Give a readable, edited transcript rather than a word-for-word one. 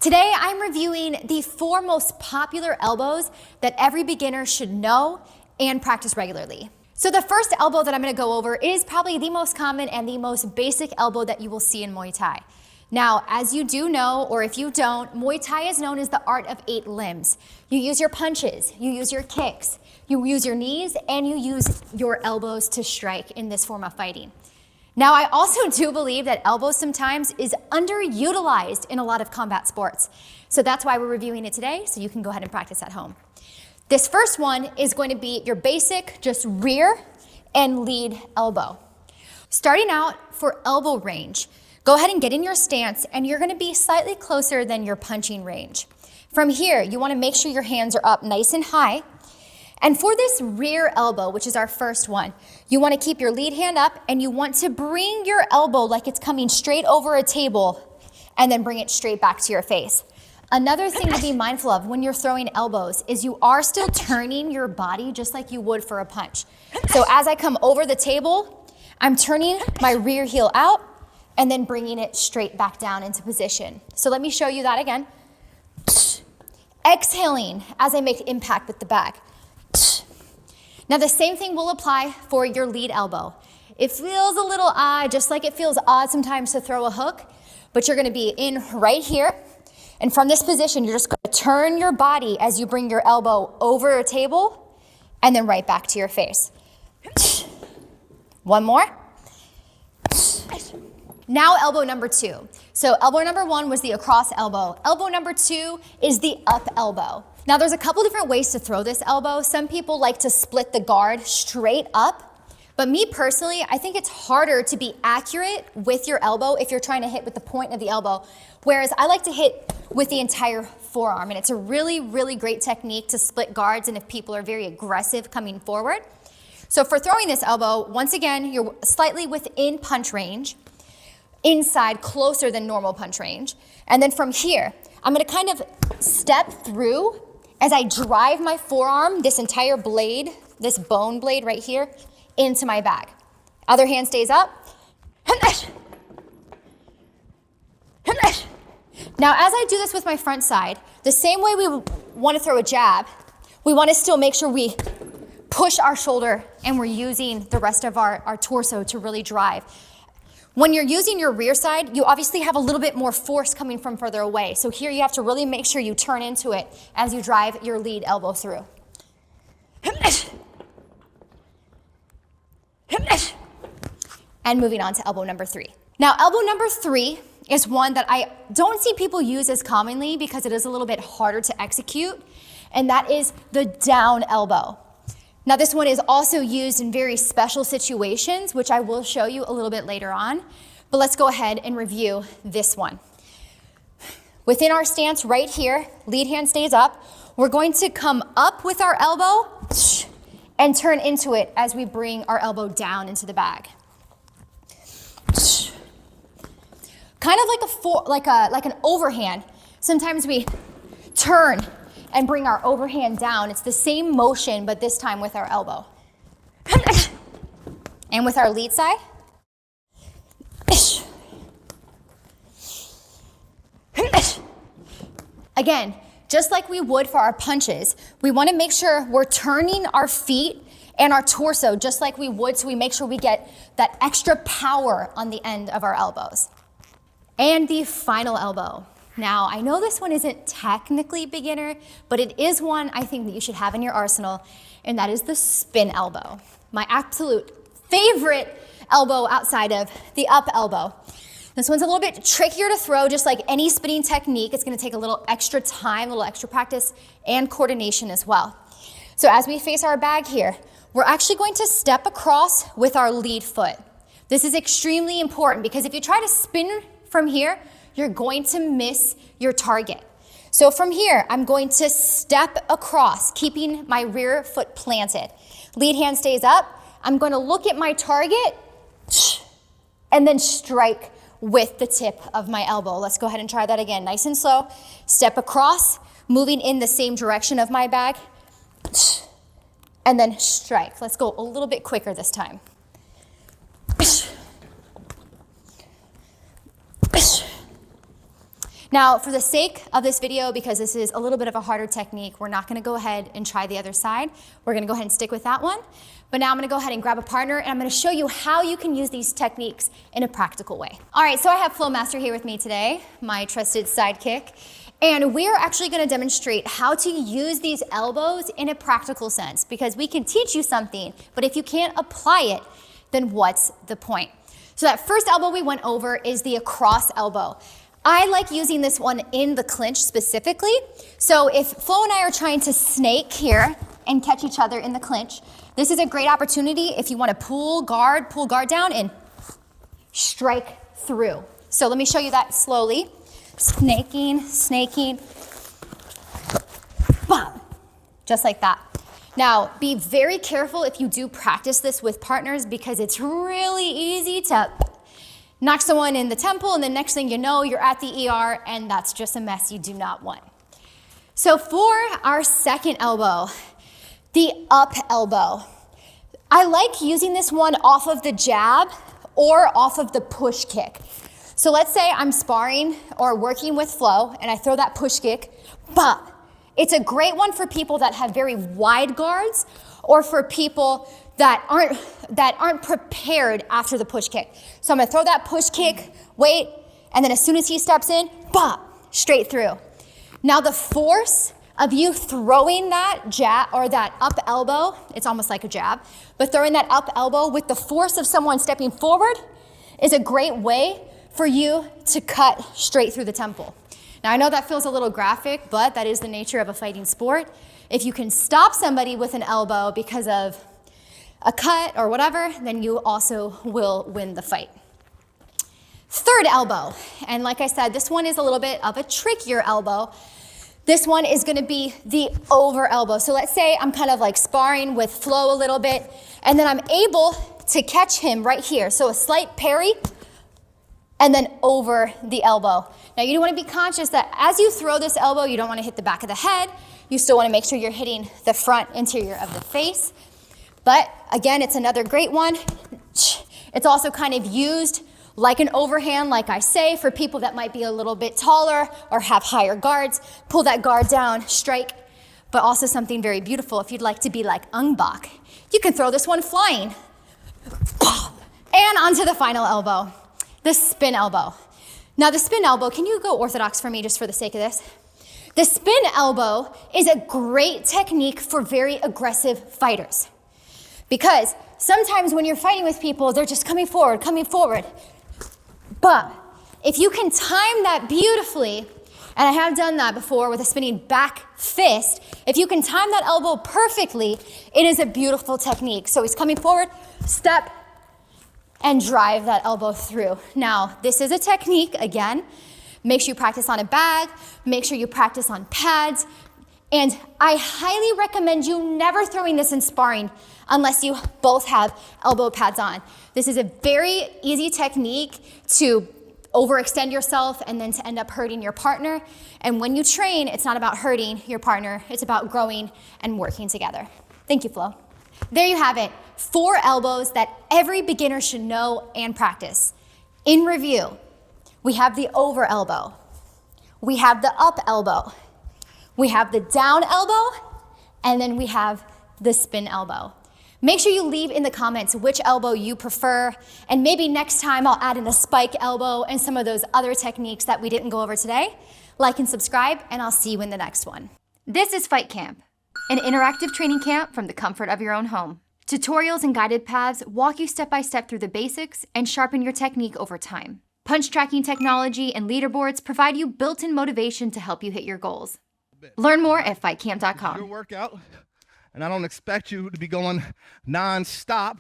Today, I'm reviewing the 4 most popular elbows that every beginner should know and practice regularly. So the first elbow that I'm gonna go over is probably the most common and the most basic elbow that you will see in Muay Thai. Now, as you do know, or if you don't, Muay Thai is known as the art of 8 limbs. You use your punches, you use your kicks, you use your knees, and you use your elbows to strike in this form of fighting. Now, I also do believe that elbows sometimes is underutilized in a lot of combat sports. So that's why we're reviewing it today, so you can go ahead and practice at home. This first one is going to be your basic, just rear and lead elbow. Starting out for elbow range, go ahead and get in your stance, and you're gonna be slightly closer than your punching range. From here, you wanna make sure your hands are up nice and high. And for this rear elbow, which is our first one, you wanna keep your lead hand up and you want to bring your elbow like it's coming straight over a table and then bring it straight back to your face. Another thing to be mindful of when you're throwing elbows is you are still turning your body just like you would for a punch. So as I come over the table, I'm turning my rear heel out and then bringing it straight back down into position. So let me show you that again. Exhaling as I make impact with the bag. Now the same thing will apply for your lead elbow. It feels a little odd, just like it feels odd sometimes to throw a hook, but you're gonna be in right here. And from this position, you're just gonna turn your body as you bring your elbow over a table and then right back to your face. One more. Now elbow number 2. So elbow number 1 was the across elbow. Elbow number 2 is the up elbow. Now there's a couple different ways to throw this elbow. Some people like to split the guard straight up, but me personally, I think it's harder to be accurate with your elbow if you're trying to hit with the point of the elbow, whereas I like to hit with the entire forearm, and it's a really, really great technique to split guards and if people are very aggressive coming forward. So for throwing this elbow, once again, you're slightly within punch range, inside closer than normal punch range, and then from here, I'm gonna kind of step through as I drive my forearm, this entire blade, this bone blade right here, into my bag. Other hand stays up. Now, as I do this with my front side, the same way we want to throw a jab, we want to still make sure we push our shoulder and we're using the rest of our torso to really drive. When you're using your rear side, you obviously have a little bit more force coming from further away. So here you have to really make sure you turn into it as you drive your lead elbow through. And moving on to elbow number 3. Now, elbow number 3 is one that I don't see people use as commonly because it is a little bit harder to execute, and that is the down elbow. Now this one is also used in very special situations, which I will show you a little bit later on, but let's go ahead and review this one. Within our stance right here, lead hand stays up. We're going to come up with our elbow and turn into it as we bring our elbow down into the bag. Kind of like an overhand. Sometimes we turn and bring our overhand down. It's the same motion, but this time with our elbow. And with our lead side. Again, just like we would for our punches, we want to make sure we're turning our feet and our torso just like we would, so we make sure we get that extra power on the end of our elbows. And the final elbow. Now, I know this one isn't technically beginner, but it is one I think that you should have in your arsenal, and that is the spin elbow. My absolute favorite elbow outside of the up elbow. This one's a little bit trickier to throw, just like any spinning technique. It's gonna take a little extra time, a little extra practice, and coordination as well. So as we face our bag here, we're actually going to step across with our lead foot. This is extremely important because if you try to spin from here, you're going to miss your target. So from here, I'm going to step across, keeping my rear foot planted. Lead hand stays up. I'm going to look at my target and then strike with the tip of my elbow. Let's go ahead and try that again, nice and slow. Step across, moving in the same direction of my bag, and then strike. Let's go a little bit quicker this time. Now, for the sake of this video, because this is a little bit of a harder technique, we're not gonna go ahead and try the other side. We're gonna go ahead and stick with that one. But now I'm gonna go ahead and grab a partner and I'm gonna show you how you can use these techniques in a practical way. All right, so I have Flo Master here with me today, my trusted sidekick. And we're actually gonna demonstrate how to use these elbows in a practical sense, because we can teach you something, but if you can't apply it, then what's the point? So that first elbow we went over is the across elbow. I like using this one in the clinch specifically. So if Flo and I are trying to snake here and catch each other in the clinch, this is a great opportunity if you want to pull guard down and strike through. So let me show you that slowly. Snaking, bam, just like that. Now, be very careful if you do practice this with partners, because it's really easy to knock someone in the temple and the next thing you know, you're at the ER and that's just a mess you do not want. So for our second elbow, the up elbow, I like using this one off of the jab or off of the push kick. So let's say I'm sparring or working with Flo and I throw that push kick, but it's a great one for people that have very wide guards or for people that aren't prepared after the push kick. So I'm gonna throw that push kick, wait, and then as soon as he steps in, bop, straight through. Now the force of you throwing that jab or that up elbow, it's almost like a jab, but throwing that up elbow with the force of someone stepping forward is a great way for you to cut straight through the temple. Now I know that feels a little graphic, but that is the nature of a fighting sport. If you can stop somebody with an elbow because of a cut or whatever, then you also will win the fight. Third elbow, and like I said, this one is a little bit of a trickier elbow. This one is gonna be the over elbow. So let's say I'm kind of like sparring with Flo a little bit, and then I'm able to catch him right here. So a slight parry, and then over the elbow. Now you do want to be conscious that as you throw this elbow, you don't want to hit the back of the head. You still want to make sure you're hitting the front interior of the face. But again, it's another great one. It's also kind of used like an overhand, like I say, for people that might be a little bit taller or have higher guards. Pull that guard down, strike, but also something very beautiful. If you'd like to be like Ung Bak, you can throw this one flying. And onto the final elbow. The spin elbow. Now the spin elbow, can you go orthodox for me just for the sake of this? The spin elbow is a great technique for very aggressive fighters. Because sometimes when you're fighting with people, they're just coming forward. But if you can time that beautifully, and I have done that before with a spinning back fist, if you can time that elbow perfectly, it is a beautiful technique. So he's coming forward, step, and drive that elbow through. Now, this is a technique, again, make sure you practice on a bag, make sure you practice on pads, and I highly recommend you never throwing this in sparring unless you both have elbow pads on. This is a very easy technique to overextend yourself and then to end up hurting your partner. And when you train, it's not about hurting your partner, it's about growing and working together. Thank you, Flo. There you have it, 4 elbows that every beginner should know and practice. In review, we have the over elbow, we have the up elbow, we have the down elbow, and then we have the spin elbow. Make sure you leave in the comments which elbow you prefer, and maybe next time I'll add in a spike elbow and some of those other techniques that we didn't go over today. Like and subscribe, and I'll see you in the next one. This is FightCamp, an interactive training camp from the comfort of your own home. Tutorials and guided paths walk you step by step through the basics and sharpen your technique over time. Punch tracking technology and leaderboards provide you built-in motivation to help you hit your goals. Learn more at FightCamp.com. Your workout, and I don't expect you to be going non-stop.